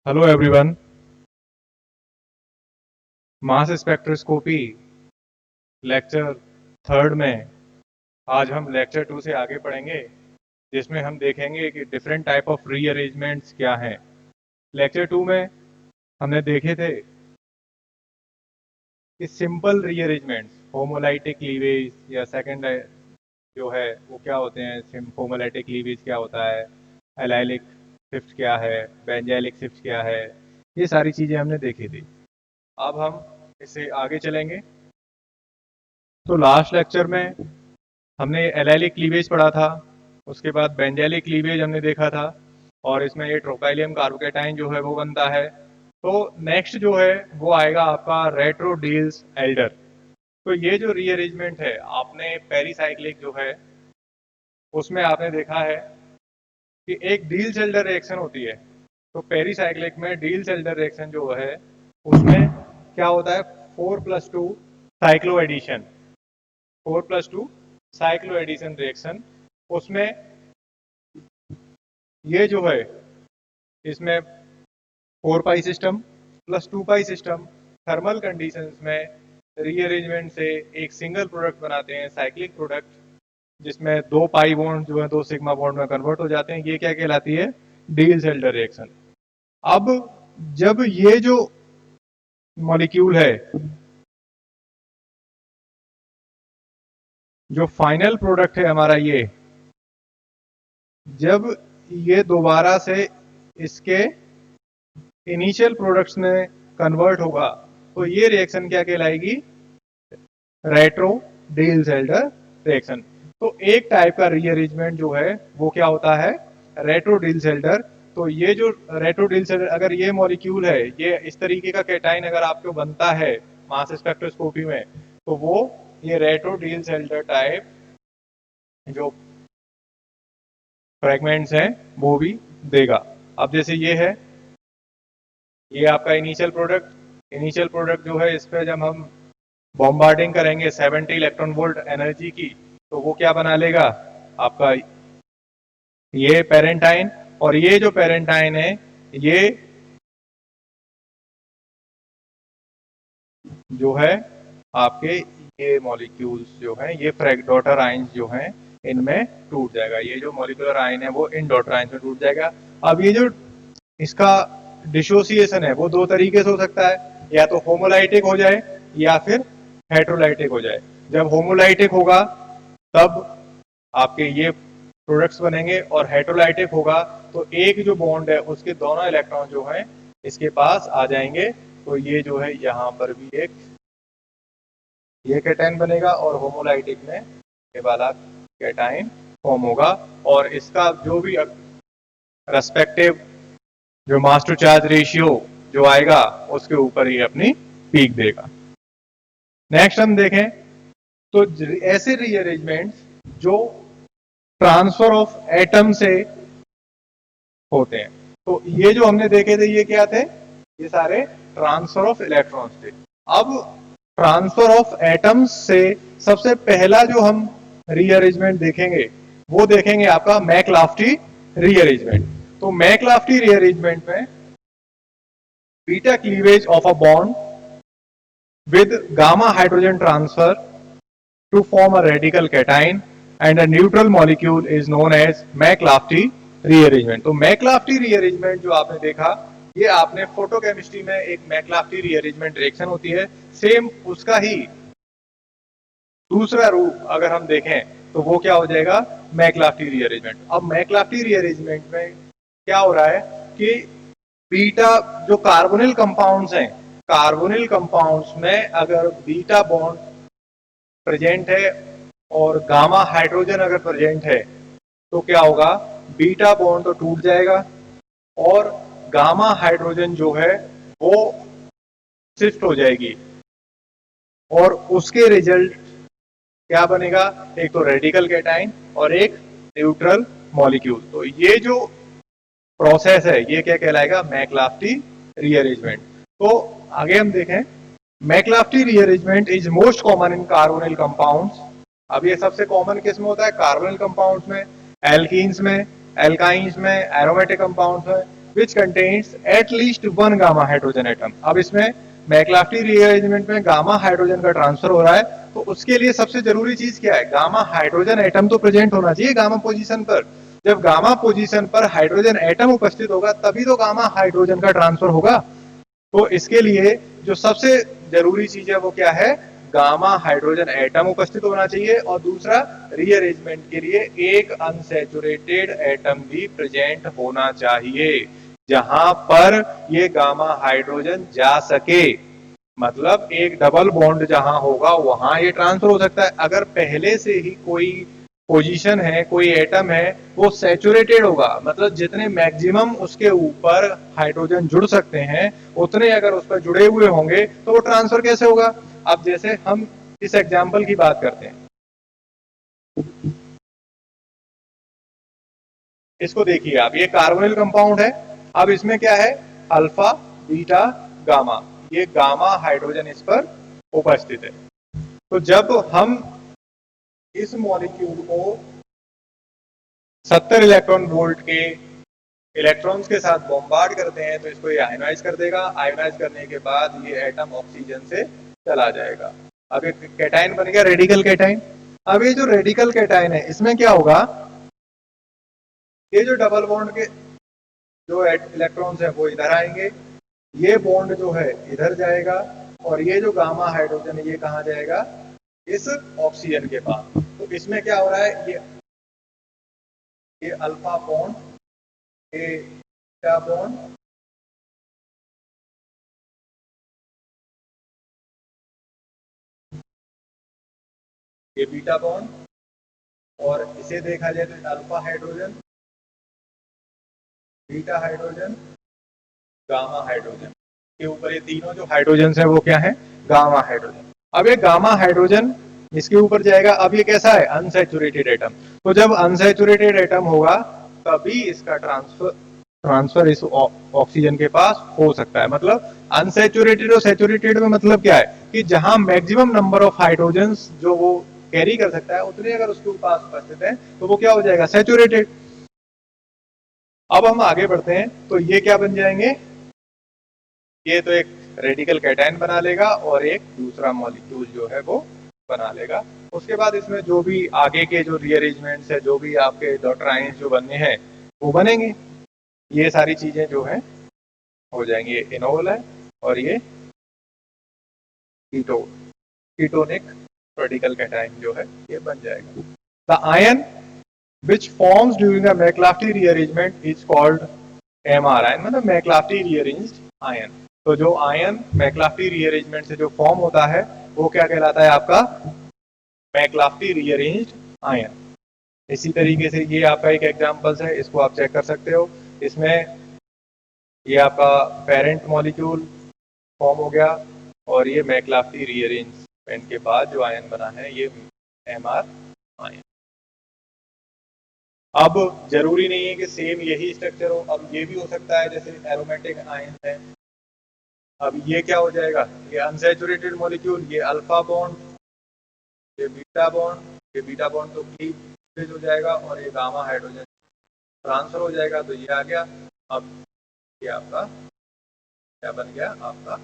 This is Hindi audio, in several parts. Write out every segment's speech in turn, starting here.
Hello everyone. Mass spectroscopy lecture third में आज हम लेक्चर टू से आगे पढ़ेंगे, जिसमें हम देखेंगे कि डिफरेंट टाइप ऑफ रीअरेंजमेंट्स क्या हैं। लेक्चर टू में हमने देखे थे कि सिंपल रीअरेंजमेंट्स, होमोलाइटिक लीवेज या सेकंड जो है वो क्या होते हैं, होमोलाइटिक लीवेज क्या होता है, एलाइलिक शिफ्ट क्या है, बेंजाइलिक शिफ्ट क्या है, ये सारी चीज़ें हमने देखी थी। अब हम इससे आगे चलेंगे। तो लास्ट लेक्चर में हमने एलाइलिक क्लीवेज पढ़ा था, उसके बाद बेंजाइलिक क्लीवेज हमने देखा था, और इसमें ये ट्रोकाइलियम कार्बोकेटाइन जो है वो बनता है। तो नेक्स्ट जो है वो आएगा आपका रेट्रोडील्स एल्डर। तो ये जो रीअरेंजमेंट है, आपने पेरीसाइक्लिक जो है उसमें आपने देखा है कि एक डील्स एल्डर रिएक्शन होती है। तो पेरीसाइक्लिक में डील्स एल्डर रिएक्शन जो है उसमें क्या होता है, 4+2 cyclo addition, 4+2 cyclo addition reaction. उसमें ये जो है इसमें 4 pi system plus 2 pi system thermal conditions में रीअरेंजमेंट से एक सिंगल प्रोडक्ट बनाते हैं, साइक्लिक प्रोडक्ट, जिसमें 2 पाई बॉन्ड जो है 2 सिग्मा बॉन्ड में कन्वर्ट हो जाते हैं। ये क्या कहलाती है, डील्स एल्डर रिएक्शन। अब जब ये जो मॉलिक्यूल है, जो फाइनल प्रोडक्ट है हमारा, ये जब ये दोबारा से इसके इनिशियल प्रोडक्ट्स में कन्वर्ट होगा, तो ये रिएक्शन क्या कहलाएगी, रेट्रो डील्स एल्डर रिएक्शन। तो एक टाइप का रीअरेंजमेंट जो है वो क्या होता है, रेट्रो डील्स एल्डर। तो ये जो रेट्रो डील्स एल्डर, अगर ये मॉलिक्यूल है, ये इस तरीके का कैटाइन अगर आपको बनता है मास स्पेक्ट्रोस्कोपी में, तो वो ये रेट्रो डील्स एल्डर टाइप जो फ्रेगमेंट्स हैं वो भी देगा। अब जैसे ये है, ये आपका इनिशियल प्रोडक्ट जो है, इस पे जब हम बॉम्बार्डिंग करेंगे 70 इलेक्ट्रॉन वोल्ट एनर्जी की, तो वो क्या बना लेगा आपका, ये पेरेंटाइन। और ये जो पेरेंटाइन है, ये जो है आपके ये मॉलिक्यूल्स जो हैं, ये डॉटर आयंस जो हैं, इनमें टूट जाएगा। ये जो मॉलिक्यूलर आयन है वो इन डॉटर आयंस में टूट जाएगा। अब ये जो इसका डिसोसिएशन है वो दो तरीके से हो सकता है, या तो होमोलाइटिक हो जाए या फिर हेट्रोलाइटिक हो जाए। जब होमोलाइटिक होगा तब आपके ये प्रोडक्ट्स बनेंगे, और हेट्रोलाइटिक होगा तो एक जो बॉन्ड है उसके दोनों इलेक्ट्रॉन जो हैं इसके पास आ जाएंगे। तो ये जो है यहाँ पर भी एक ये कैटाइन बनेगा, और होमोलाइटिक में ये वाला कैटाइन फॉर्म होगा, और इसका जो भी रेस्पेक्टिव जो मास टू चार्ज रेशियो जो आएगा उसके ऊपर ही अपनी पीक देगा। नेक्स्ट हम देखें तो ऐसे रीअरेंजमेंट्स जो ट्रांसफर ऑफ एटम से होते हैं। तो ये जो हमने देखे थे ये क्या थे, ये सारे ट्रांसफर ऑफ इलेक्ट्रॉन्स थे। अब ट्रांसफर ऑफ एटम्स से सबसे पहला जो हम रीअरेंजमेंट देखेंगे वो देखेंगे आपका मैकलाफ्टी रीअरेंजमेंट। तो मैकलाफ्टी रीअरेंजमेंट में beta cleavage of a bond with gamma hydrogen transfer to form a radical cation and a neutral molecule is known as McLafty rearrangement। तो McLafty rearrangement जो आपने देखा, ये आपने फोटोकेमिस्ट्री में एक McLafty rearrangement रिएक्शन होती है, सेम उसका ही दूसरा रूप अगर हम देखें तो वो क्या हो जाएगा, McLafty rearrangement। अब McLafty rearrangement में क्या हो रहा है कि बीटा जो कार्बोनिल कंपाउंड्स हैं, कार्बोनिल कंपाउंड्स में अगर बीटा बॉन्ड प्रेजेंट है और गामा हाइड्रोजन अगर प्रेजेंट है, तो क्या होगा, बीटा बॉन्ड तो टूट जाएगा और गामा हाइड्रोजन जो है वो शिफ्ट हो जाएगी, और उसके रिजल्ट क्या बनेगा, एक तो रेडिकल कैटाइन और एक न्यूट्रल मॉलिक्यूल। तो ये जो प्रोसेस है ये क्या कहलाएगा, मैकलाफ्टी रीअरेंजमेंट। तो आगे हम देखें, McLafferty rearrangement is most common in carbonyl compounds. अब ये सबसे कॉमन किस में होता है, कार्बोनिल कंपाउंड्स में, एल्कीन्स में, एल्काइंस में, एरोमेटिक कंपाउंड्स में। which contains at least one gamma hydrogen atom. अब इसमें मैक्लाफ्टी रीअरेंजमेंट में गामा हाइड्रोजन का ट्रांसफर हो रहा है, तो उसके लिए सबसे जरूरी चीज क्या है, गामा हाइड्रोजन एटम तो प्रेजेंट होना चाहिए गामा पोजीशन पर। जब गामा पोजीशन पर हाइड्रोजन एटम उपस्थित होगा तभी तो गामा हाइड्रोजन का ट्रांसफर होगा। तो इसके लिए जो सबसे जरूरी चीज है वो क्या है, गामा हाइड्रोजन एटम उपस्थित होना चाहिए, और दूसरा रीअरेंजमेंट के लिए एक अनसैचुरेटेड एटम भी प्रेजेंट होना चाहिए जहां पर ये गामा हाइड्रोजन जा सके। मतलब एक डबल बॉन्ड जहां होगा वहां ये ट्रांसफर हो सकता है। अगर पहले से ही कोई पोजीशन है, कोई एटम है, वो सैचुरेटेड होगा, मतलब जितने मैक्सिमम उसके ऊपर हाइड्रोजन जुड़ सकते हैं उतने अगर उस पर जुड़े हुए होंगे तो वो ट्रांसफर कैसे होगा। अब जैसे हम इस एग्जाम्पल की बात करते हैं, इसको देखिए आप, ये कार्बोनिल कंपाउंड है। अब इसमें क्या है, अल्फा बीटा गामा, ये गामा हाइड्रोजन इस पर उपस्थित है। तो जब हम इस मॉलिक्यूल को 70 इलेक्ट्रॉन वोल्ट के इलेक्ट्रॉन्स के साथ बॉम्बार्ड करते हैं तो इसको ये आयोनाइज कर देगा। आयोनाइज करने के बाद ये एटम ऑक्सीजन से चला जाएगा। अब एक कैटाइन बन गया, रेडिकल कैटाइन। अब ये जो रेडिकल कैटाइन है इसमें क्या होगा, ये जो डबल बॉन्ड के जो इलेक्ट्रॉन्स हैं वो इधर आएंगे, ये बॉन्ड जो है इधर जाएगा, और ये जो गामा हाइड्रोजन है ये कहाँ जाएगा, इस ऑक्सीजन के पास। तो इसमें क्या हो रहा है, ये अल्फा बॉन्ड, ये बीटा बॉन्ड, ये बीटा बॉन्ड, और इसे देखा जाए तो alpha hydrogen, beta hydrogen, gamma hydrogen के ऊपर ये तीनों जो हाइड्रोजन है वो क्या है, गामा हाइड्रोजन। अब ये गामा हाइड्रोजन इसके ऊपर जाएगा। अब ये कैसा है, अनसैचुरेटेड एटम। तो जब अनसैचुरेटेड एटम होगा तभी इसका ट्रांसफर इस ऑक्सीजन के पास हो सकता है। मतलब अनसैचुरेटेड और सैचुरेटेड में मतलब क्या है कि जहां मैक्सिमम नंबर ऑफ हाइड्रोजन्स जो वो कैरी कर सकता है उतने अगर उसके पास उपस्थित है तो वो क्या हो जाएगा, सैचुरेटेड। अब हम आगे बढ़ते हैं तो ये क्या बन जाएंगे, ये तो एक रेडिकल कैटायन बना लेगा और एक दूसरा मॉलिक्यूल जो है वो बना लेगा। उसके बाद इसमें जो भी आगे के जो रीअरेंजमेंट्स है, जो भी आपके डॉटर आयंस जो बनने हैं वो बनेंगे। ये सारी चीजें जो है हो जाएंगी। ये इनोल है और ये कीटोनिक रेडिकल कैटायन जो है ये बन जाएगा। The ion which forms during the McLafty rearrangement is called MR ion, मतलब मैक्लाफ्टी rearranged ion। तो जो आयन मैक्लाफ्टी रीअरेंजमेंट से जो फॉर्म होता है वो क्या कहलाता है, आपका मैक्लाफ्टी रीअरेंज्ड आयन। इसी तरीके से ये आपका एक एग्जांपल्स है, इसको आप चेक कर सकते हो। इसमें ये आपका पेरेंट मॉलिक्यूल फॉर्म हो गया और ये मैक्लाफ्टी रीअरेंजमेंट के बाद जो आयन बना है ये MR आयन। अब जरूरी नहीं है कि सेम यही स्ट्रक्चर हो, अब ये भी हो सकता है जैसे एरोमेटिक आयन है। अब ये क्या हो जाएगा, ये अनसैचुरेटेड मॉलिक्यूल, ये अल्फा बॉन्ड, ये बीटा बॉन्ड, ये बीटा बॉन्ड तो क्लीवेज हो जाएगा और ये गामा हाइड्रोजन ट्रांसफर हो जाएगा। तो ये आ गया। अब ये आपका क्या बन गया, आपका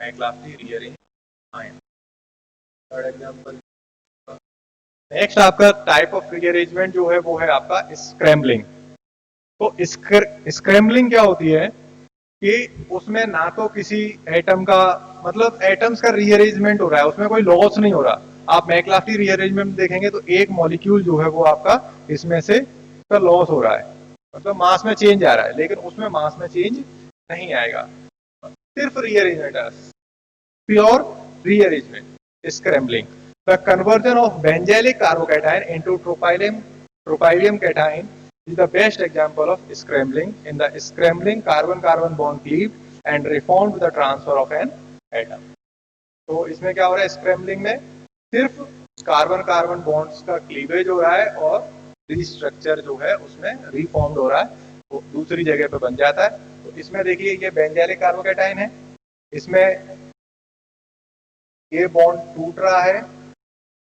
McLafferty rearranged ion. Third example, next आपका टाइप ऑफ रीअरेंजमेंट जो है वो है आपका स्क्रैम्बलिंग। तो स्क्रैम्बलिंग क्या होती है कि उसमें ना तो किसी एटम का, मतलब एटम्स का रीअरेंजमेंट हो रहा है, उसमें कोई लॉस नहीं हो रहा। आप मैक्लाफ्टी रीअरेंजमेंट देखेंगे तो एक मॉलिक्यूल जो है वो आपका इसमें से का लॉस हो रहा है, मतलब मास में चेंज आ रहा है, लेकिन उसमें मास में चेंज नहीं आएगा, सिर्फ रीअरेंजमेंट है, pure rearrangement scrambling. The conversion of benzylic carbocation into tropylium cation is the best example of scrambling. In the scrambling, carbon-carbon bond cleaved and reformed with the transfer of an atom. तो इसमें क्या हो रहा है, स्क्रैम्बलिंग में सिर्फ कार्बन कार्बन बॉन्ड्स का क्लीवेज हो रहा है और रीस्ट्रक्चर जो है उसमें रिफॉर्म्ड हो रहा है, वो दूसरी जगह पे बन जाता है। तो इसमें देखिए ये बेंजाइलिक कार्बोकैटायन है, इसमें ये बॉन्ड टूट रहा है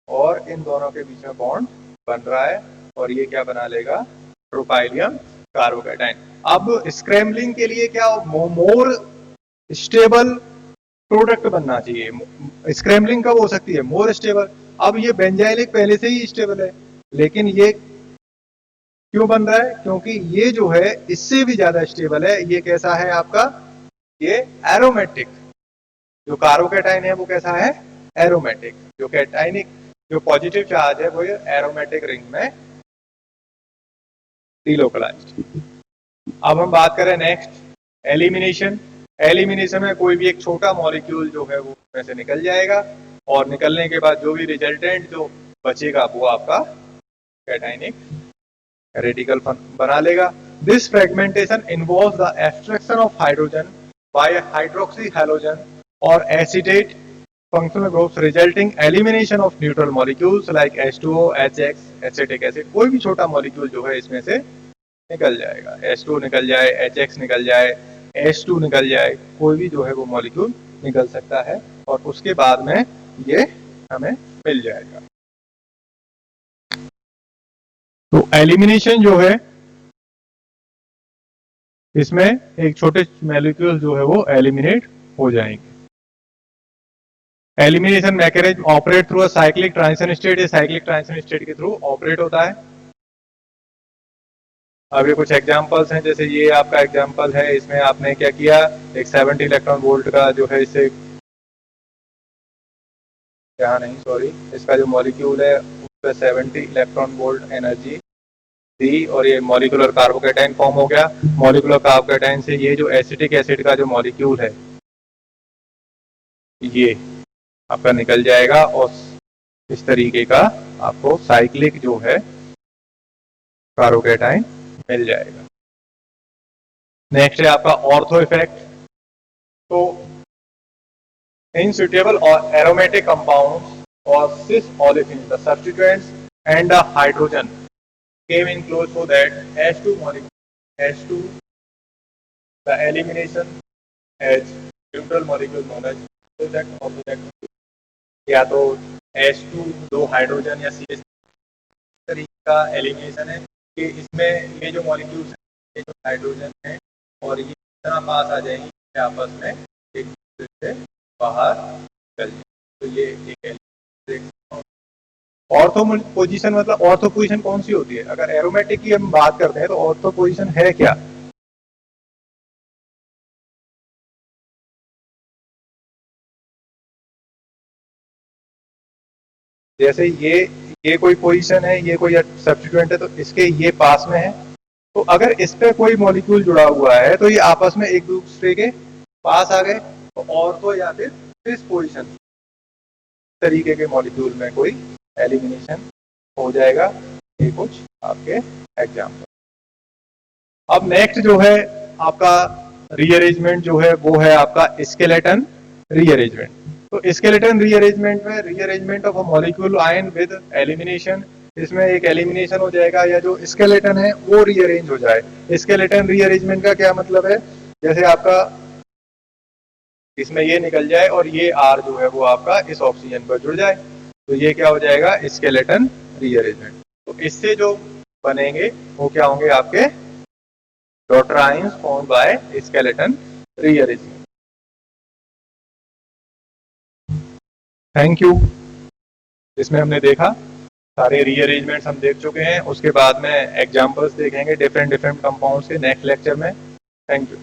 और इन दोनों के बीच में बॉन्ड बन रहा है और ये क्या बना लेगा, ट्रोपाइलियम कार्बोकैटायन। अब स्क्रैम्बलिंग के लिए क्या मोर स्टेबल प्रोडक्ट बनना चाहिए। स्क्रैम्बलिंग कब हो सकती है? More stable. अब ये बेंजाइलिक पहले से ही स्टेबल है, लेकिन ये क्यों बन रहा है? क्योंकि ये जो है इससे भी ज्यादा स्टेबल है। ये कैसा है आपका? ये एरोमेटिक। जो कार्बोकैटायन है वो कैसा है? एरोमेटिक। जो कैटाइनिक जो पॉजिटिव चार्ज है वो ये एरोमेटिक रिंग में डिलोकलाइज्ड। अब हम बात करें नेक्स्ट एलिमिनेशन। एलिमिनेशन में कोई भी एक छोटा मॉलिक्यूल जो है वो उसमें से निकल जाएगा, और निकलने के बाद जो भी रिजल्टेंट जो बचेगा वो आपका कैटाइनिक रेडिकल बना लेगा। This fragmentation involves the extraction of hydrogen bye hydroxy halogen और acetate functional groups resulting elimination of neutral molecules like H2O, HX, acetic acid. कोई भी छोटा मॉलिक्यूल जो है इसमें से निकल जाएगा। H2O निकल जाए, HX निकल जाए, H2 निकल जाए, कोई भी जो है वो मॉलिक्यूल निकल सकता है, और उसके बाद में ये हमें मिल जाएगा। तो एलिमिनेशन जो है इसमें एक छोटे मॉलिक्यूल जो है वो एलिमिनेट हो जाएंगे। Elimination mechanism operate through a cyclic transition state. Cyclic transition state के थ्रू ऑपरेट होता है। अब ये कुछ एग्जांपल्स हैं, जैसे ये आपका एग्जांपल है, इसमें आपने क्या किया, एक 70 इलेक्ट्रॉन वोल्ट का जो है इसे यहाँ नहीं सॉरी इसका जो मॉलिक्यूल है उस पर 70 इलेक्ट्रॉन वोल्ट एनर्जी दी, और ये मॉलिक्यूलर कार्बोकैटायन फॉर्म हो गया। मॉलिक्यूलर कार्बोकैटायन से ये जो एसिटिक एसिड का जो मॉलिक्यूल है ये आपका निकल जाएगा, और इस तरीके का आपको साइक्लिक जो है कार्बोकैटायन मिल जाएगा। नेक्स्ट है आपका ऑर्थो इफेक्ट। तो इनसुटेबल और एरोमेटिक कंपाउंड्स और सिस olefins, the substituents and the hydrogen came in close so that H2 molecule H2 the elimination as neutral molecule known as project of the या तो H2 दो हाइड्रोजन या CH तरीके का एलिमिनेशन है कि इसमें ये जो मॉलिक्यूल्स हैं, ये जो हाइड्रोजन है और ये इतना पास आ जाएंगे कि आपस में एक दूसरे से बाहर निकल जाए। तो ये एक ऑर्थो पोजीशन, मतलब ऑर्थो पोजीशन कौन सी होती है? अगर एरोमेटिक की हम बात करते हैं तो ऑर्थो पोजीशन है क्या? जैसे ये कोई पोजीशन है, ये कोई सब्स्टिट्यूएंट है, तो इसके ये पास में है, तो अगर इस पे कोई मॉलिक्यूल जुड़ा हुआ है तो ये आपस में एक दूसरे के पास आ गए, तो ऑर्थो या फिर इस पोजीशन तरीके के मॉलिक्यूल में कोई एलिमिनेशन हो जाएगा। ये कुछ आपके एग्जाम्पल। अब नेक्स्ट जो है आपका रीअरेंजमेंट जो है वो है आपका स्केलेटन रीअरेंजमेंट। तो स्केलेटन रीअरेंजमेंट में rearrangement of a molecule ion with elimination, इसमें एक एलिमिनेशन हो जाएगा या जो स्केलेटन है वो रीअरेंज हो जाए। स्केलेटन रीअरेंजमेंट का क्या मतलब है? जैसे आपका इसमें ये निकल जाए और ये R जो है वो आपका इस ऑक्सीजन पर जुड़ जाए, तो ये क्या हो जाएगा? Skeleton rearrangement. तो इससे जो बनेंगे वो क्या होंगे? आपके daughter ions formed by skeleton rearrangement. Thank you. इसमें हमने देखा सारे रीअरेंजमेंट्स हम देख चुके हैं, उसके बाद में एग्जांपल्स देखेंगे डिफरेंट कंपाउंड्स के नेक्स्ट लेक्चर में। Thank you.